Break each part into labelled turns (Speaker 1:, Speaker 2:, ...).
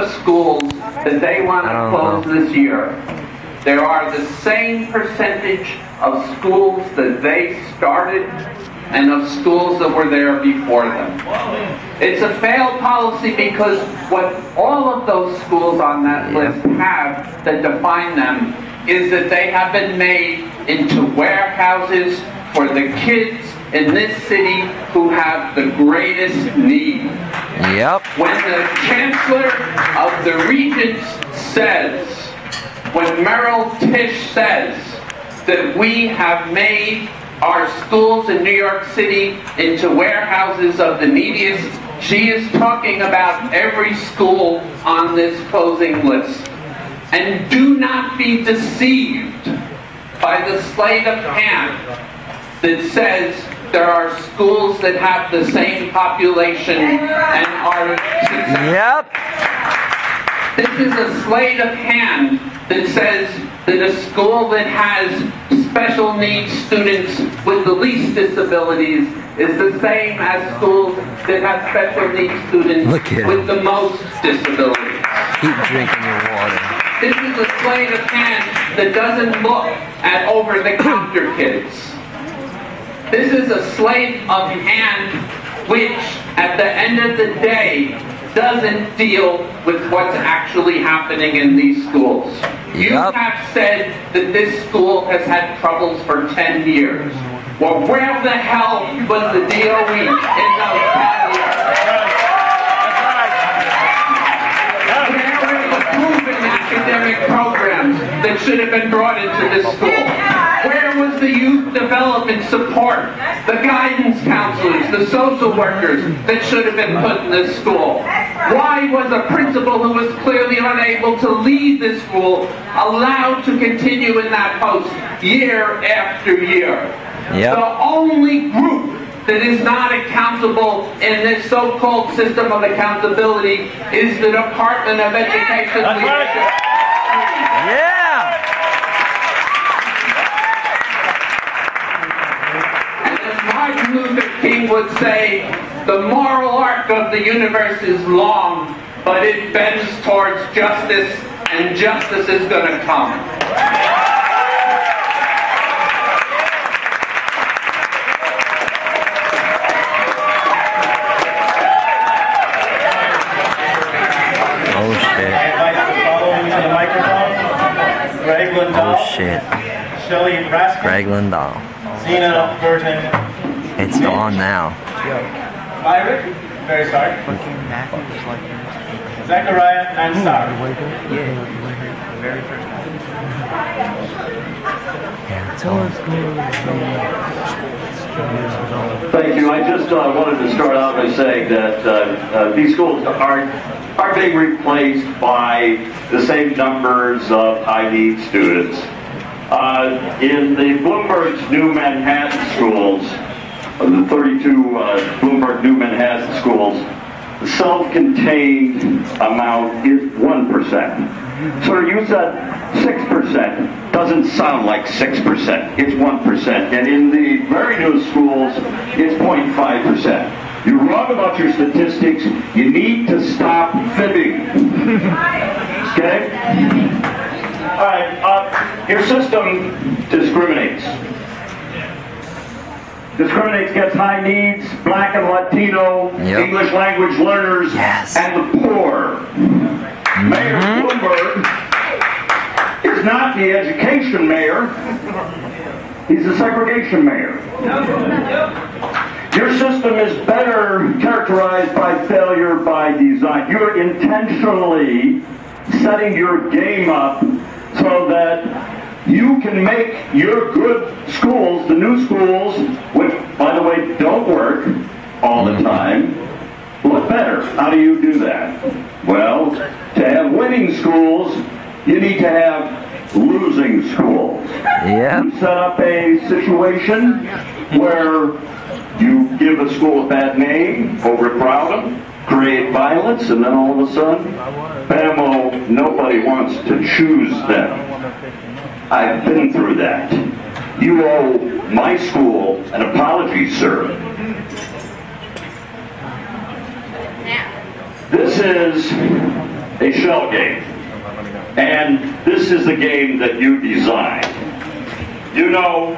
Speaker 1: schools that they want to close this year, there are the same percentage of schools that they started and of schools that were there before them. It's a failed policy because what all of those schools on that list have that define them is that they have been made into warehouses for the kids in this city who have the greatest need.
Speaker 2: Yep.
Speaker 1: When the Chancellor of the Regents says, when Merrill Tisch says that we have made our schools in New York City into warehouses of the neediest, she is talking about every school on this closing list. And do not be deceived by the sleight of hand that says there are schools that have the same population and are successful.
Speaker 2: Yep.
Speaker 1: This is a sleight of hand that says that a school that has special needs students with the least disabilities is the same as schools that have special needs students with the most disabilities.
Speaker 2: Keep drinking your water.
Speaker 1: This is a sleight of hand that doesn't look at over-the-counter kids. This is a sleight of hand which, at the end of the day, doesn't deal with what's actually happening in these schools. You have said that this school has had troubles for 10 years. Well, where the hell was the DOE in those 10 years? Where were the proven academic programs that should have been brought into this school? Where was the youth development support, the guidance counselors, the social workers that should have been put in this school? Why was a principal who was clearly unable to lead this school allowed to continue in that post year after year?
Speaker 2: Yep.
Speaker 1: The only group that is not accountable in this so-called system of accountability is the Department of Education leadership.
Speaker 2: Yeah.
Speaker 1: Martin Luther King would say, the moral arc of the universe is long, but it bends towards justice, and justice is going to come.
Speaker 2: Oh shit.
Speaker 3: Following to the microphone, Greg Lindahl.
Speaker 2: Oh shit.
Speaker 3: Shelley Raskin.
Speaker 2: Greg Lindahl.
Speaker 3: Zena Burton.
Speaker 2: It's on now.
Speaker 3: Myrick. Very sorry. Zachariah and Sarah.
Speaker 2: Yeah, it's on.
Speaker 4: Thank you. I just wanted to start out by saying that these schools aren't being replaced by the same numbers of high-need students. In the Bloomberg's New Manhattan schools, the 32 Bloomberg New Manhattan schools, the self-contained amount is 1%. Sir, you said 6%. Doesn't sound like 6%. It's 1%. And in the very new schools, it's 0.5%. You're wrong about your statistics. You need to stop fibbing. Okay? All right. Your system discriminates. Discriminates against high needs, black and Latino, English language learners, and the poor. Mayor Bloomberg is not the education mayor. He's the segregation mayor. Your system is better characterized by failure by design. You're intentionally setting your game up so that you can make your good schools, the new schools, which, by the way, don't work all the time, look better. How do you do that? Well, to have winning schools, you need to have losing schools.
Speaker 2: Yeah.
Speaker 4: You set up a situation where you give a school a bad name, overcrowd them, create violence, and then all of a sudden, bam-o, nobody wants to choose them. I've been through that. You owe my school an apology, sir. This is a shell game. And this is the game that you designed. You know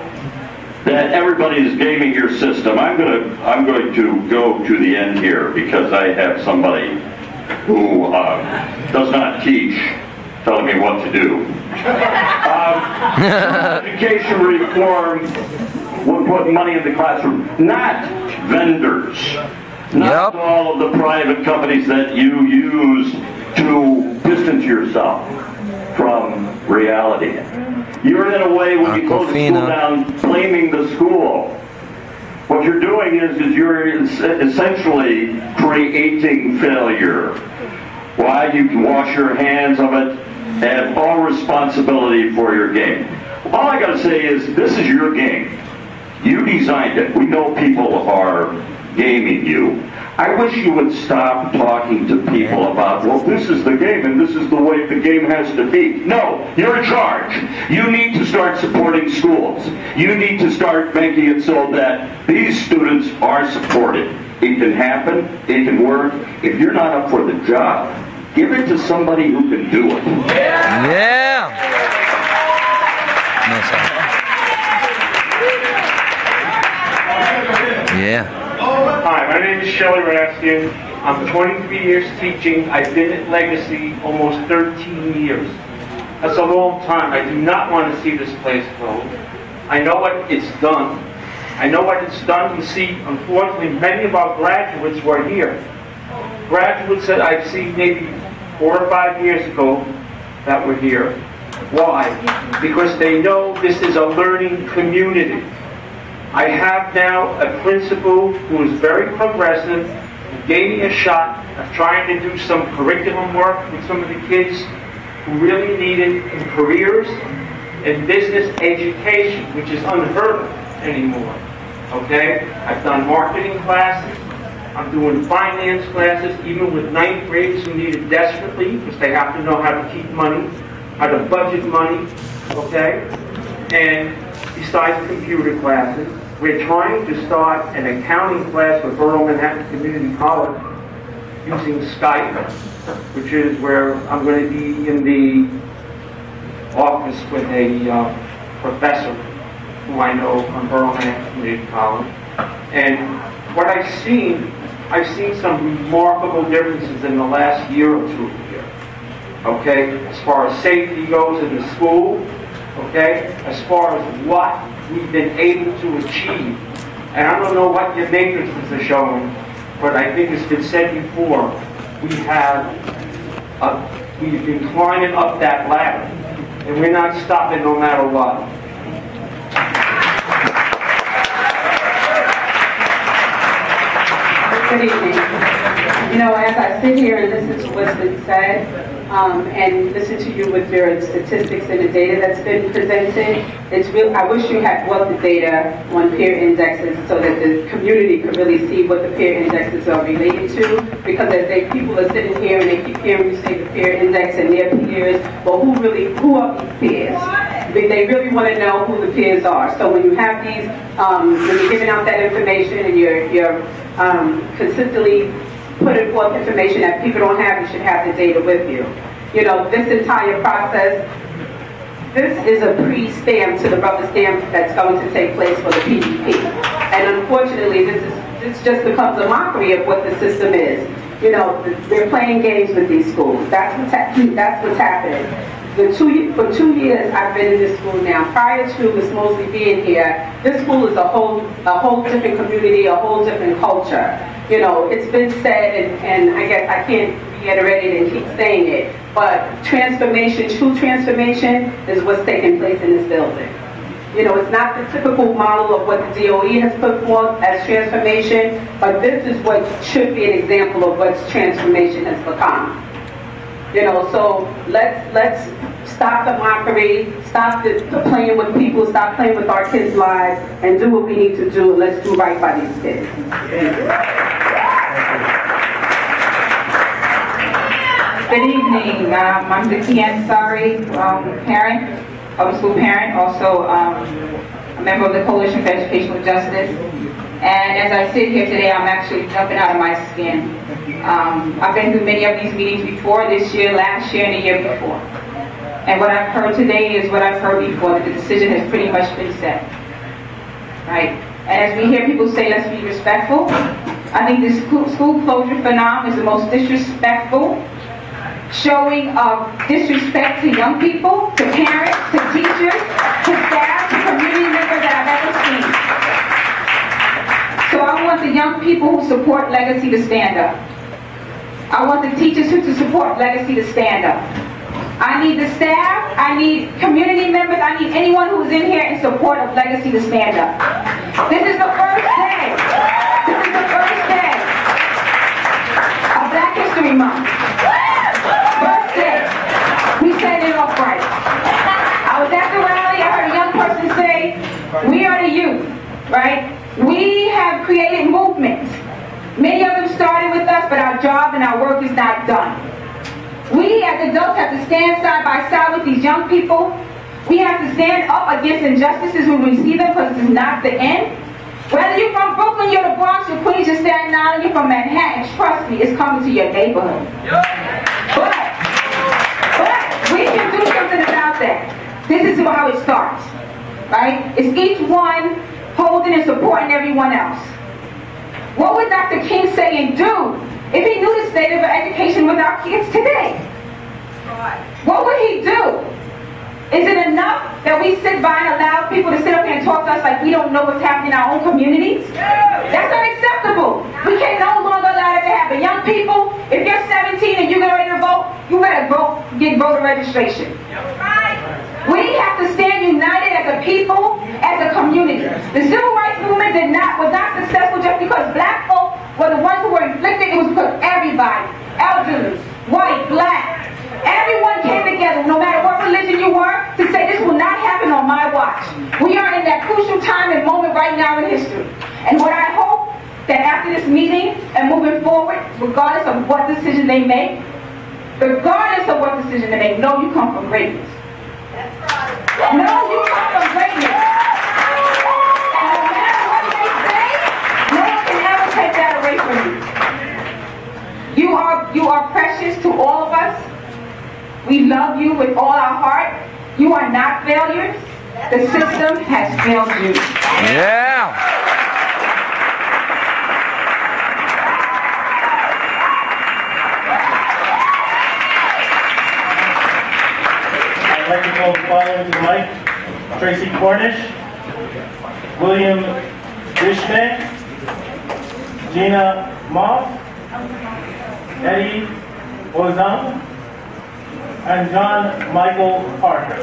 Speaker 4: that everybody is gaming your system. I'm going to go to the end here because I have somebody who does not teach telling me what to do. Education reform would put money in the classroom, not vendors, not all of the private companies that you use to distance yourself from reality. You're in a way, when you close the school down, blaming the school. What you're doing is you're essentially creating failure. Why? You can wash your hands of it and have all responsibility for your game. All I gotta say is, this is your game. You designed it. We know people are gaming you. I wish you would stop talking to people about, well, this is the game and this is the way the game has to be. No, you're in charge. You need to start supporting schools. You need to start making it so that these students are supported. It can happen. It can work. If you're not up for the job, give it to somebody who can do it.
Speaker 2: Yeah. No, sorry. Yeah.
Speaker 5: Hi, my name is Shelley Raskin. I'm 23 years teaching. I've been at Legacy almost 13 years. That's a long time. I do not want to see this place closed. I know what it's done. I know what it's done. You see, unfortunately, many of our graduates were here. Graduates that I've seen maybe 4 or 5 years ago that were here. Why? Because they know this is a learning community. I have now a principal who is very progressive, who gave me a shot of trying to do some curriculum work with some of the kids who really need it in careers and business education, which is unheard of anymore. Okay? I've done marketing classes. I'm doing finance classes, even with 9th graders who need it desperately, because they have to know how to keep money, how to budget money, okay? And besides computer classes, we're trying to start an accounting class with Borough Manhattan Community College using Skype, which is where I'm going to be in the office with a professor who I know from Borough Manhattan Community College. And what I've seen some remarkable differences in the last year or two here. Okay, as far as safety goes in the school, okay, as far as what we've been able to achieve. And I don't know what your matrices are showing, but I think it's been said before, we've been climbing up that ladder, and we're not stopping no matter what.
Speaker 6: Good evening. You know, as I sit here and listen to what's been said, and listen to you with your statistics and the data that's been presented, it's real. I wish you had brought the data on peer indexes so that the community could really see what the peer indexes are related to. Because as people are sitting here and they keep hearing you say the peer index and their peers, well, who are these peers? They really want to know who the peers are. So when you have these, when you're giving out that information and you're consistently putting forth information that people don't have, you should have the data with you. You know, this entire process, this is a pre-stamp to the rubber stamp that's going to take place for the PDP. And unfortunately, this just becomes a mockery of what the system is. You know, they're playing games with these schools. That's what's happening. For 2 years, I've been in this school now. Prior to Ms. Mosley being here, this school is a whole different community, a whole different culture. You know, it's been said, and I guess I can't reiterate it and keep saying it, but transformation, true transformation, is what's taking place in this building. You know, it's not the typical model of what the DOE has put forth as transformation, but this is what should be an example of what transformation has become. You know, so let's stop the mockery, stop the playing with people, stop playing with our kids' lives, and do what we need to do, and let's do right by these kids.
Speaker 7: Good evening. I'm Vicki Ansari, parent, homeschool parent, also a member of the Coalition for Educational Justice. And as I sit here today, I'm actually jumping out of my skin. I've been through many of these meetings before, this year, last year, and the year before. And what I've heard today is what I've heard before, that the decision has pretty much been set. Right? And as we hear people say, let's be respectful, I think this school closure phenomenon is the most disrespectful showing of disrespect to young people, to parents, to teachers, to staff, to community members that I've ever seen. So I want the young people who support Legacy to stand up. I want the teachers who support Legacy to stand up. I need the staff, I need community members, I need anyone who's in here in support of Legacy to stand up. This is the first day. This is the first day of Black History Month. First day. We set it off right. I was at the rally, I heard a young person say, we are the youth, right? We have created movements. Many of them started with us, but our job and our work is not done. We as adults have to stand side by side with these young people. We have to stand up against injustices when we see them, because it's not the end. Whether you're from Brooklyn, you're the Bronx, you're Queens, you're Staten Island, you're from Manhattan, trust me, it's coming to your neighborhood. But we can do something about that. This is how it starts, right? It's each one holding and supporting everyone else. What would Dr. King say and do if he knew the state of education with our kids today? What would he do? Is it enough that we sit by and allow people to sit up here and talk to us like we don't know what's happening in our own communities? That's unacceptable. We can no longer allow that to happen. Young people, if you're 17 and you're ready to vote, you better go get voter registration. We have to stand united as a people, as a community. The civil rights movement was not successful just because black folk were the ones who were inflicted. It was because everybody, elderly, white, black, everyone came together, no matter what religion you were, to say this will not happen on my watch. We are in that crucial time and moment right now in history. And what I hope that after this meeting and moving forward, regardless of what decision they make, regardless of what decision they make, know you come from greatness. No, you come from greatness. And no matter what they say, no one can ever take that away from you. You are precious to all of us. We love you with all our heart. You are not failures. The system has failed you.
Speaker 2: Yeah.
Speaker 3: I'd like to call the following to life: Tracy Cornish, William Dishman, Gina Moss, Eddie Ozang, and John Michael Parker.